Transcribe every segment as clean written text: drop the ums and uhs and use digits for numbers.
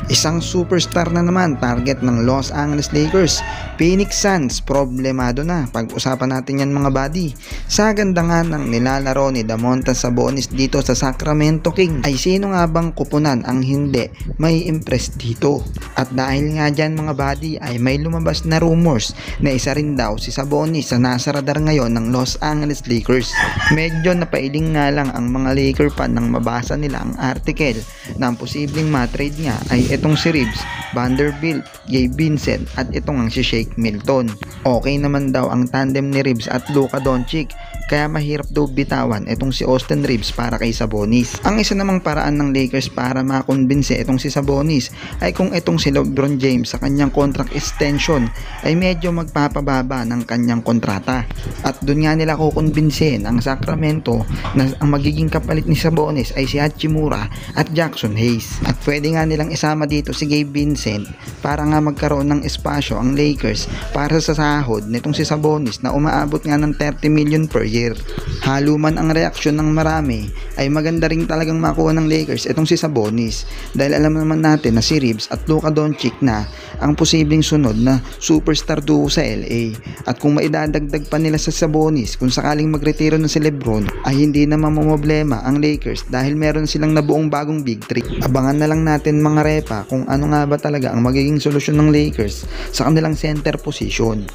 Isang superstar na naman target ng Los Angeles Lakers. Phoenix Suns, problemado na. Pag-usapan natin yan mga buddy. Sa ganda nga ng nilalaro ni Domantas Sabonis dito sa Sacramento Kings, ay sino nga bang kupunan ang hindi may impress dito? At dahil nga dyan mga buddy ay may lumabas na rumors na isa rin daw si Sabonis sa nasa radar ngayon ng Los Angeles Lakers. Medyo napailing nga lang ang mga Laker fan nang mabasa nila ang article na ang posibleng matrade nga ay itong si Reeves, Vanderbilt, Gabe Vincent at itong ang si Shake Milton. Okay naman daw ang tandem ni Reeves at Luka Doncic, kaya mahirap daw bitawan itong si Austin Reeves para kay Sabonis. Ang isa namang paraan ng Lakers para makumbinse itong si Sabonis ay kung itong si LeBron James sa kanyang contract extension ay medyo magpapababa ng kanyang kontrata. At dun nga nila kukumbinsin ang Sacramento na ang magiging kapalit ni Sabonis ay si Hachimura at Jackson Hayes. At pwede nga nilang isama dito si Gabe Vincent para nga magkaroon ng espasyo ang Lakers para sa sahod nitong si Sabonis na umaabot nga ng 30 million per year. Halo man ang reaksyon ng marami ay maganda rin talagang makuha ng Lakers itong si Sabonis dahil alam naman natin na si Reeves at Luka Doncic na ang posibleng sunod na superstar duo sa LA. At kung maidadagdag pa nila sa Sabonis kung sakaling magretiro na si LeBron ay hindi na mamomblema ang Lakers dahil meron silang nabuong bagong Big 3. Abangan na lang natin mga repa kung ano nga ba talaga ang magiging solusyon ng Lakers sa kanilang center position.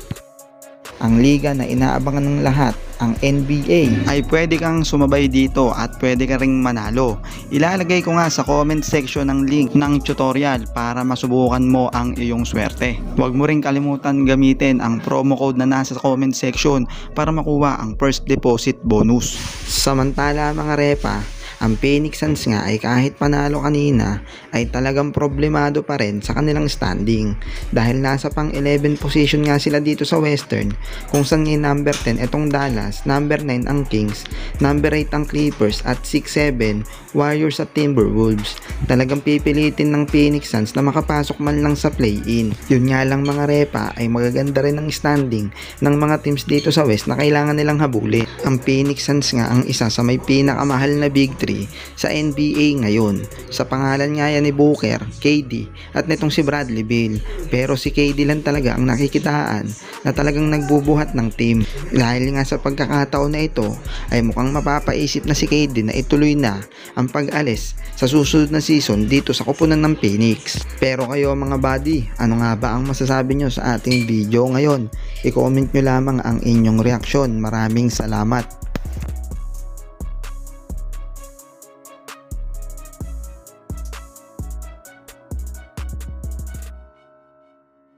Ang liga na inaabangan ng lahat, ang NBA, ay pwede kang sumabay dito at pwede ka ring manalo. Ilalagay ko nga sa comment section ng link ng tutorial para masubukan mo ang iyong swerte. Huwag mo ring kalimutan gamitin ang promo code na nasa comment section para makuha ang first deposit bonus. Samantala mga repa, ang Phoenix Suns nga ay kahit panalo kanina ay talagang problemado pa rin sa kanilang standing dahil nasa pang 11 position nga sila dito sa Western, kung saan yung number 10 itong Dallas, number 9 ang Kings, number 8 ang Clippers at 6-7 Warriors at Timberwolves. Talagang pipilitin ng Phoenix Suns na makapasok man lang sa play-in. Yun nga lang mga repa ay magaganda rin ang standing ng mga teams dito sa West na kailangan nilang habulin. Ang Phoenix Suns nga ang isa sa may pinakamahal na Big 3 sa NBA ngayon. Sa pangalan nga yan ni Booker, KD at nitong si Bradley Beal. Pero si KD lang talaga ang nakikitaan na talagang nagbubuhat ng team. Dahil nga sa pagkakataon na ito ay mukhang mapapaisip na si KD na ituloy na ang pag-alis sa susunod na season dito sa kupunan ng Phoenix. Pero kayo mga buddy, ano nga ba ang masasabi nyo sa ating video ngayon? I-comment nyo lamang ang inyong reaksyon. Maraming salamat.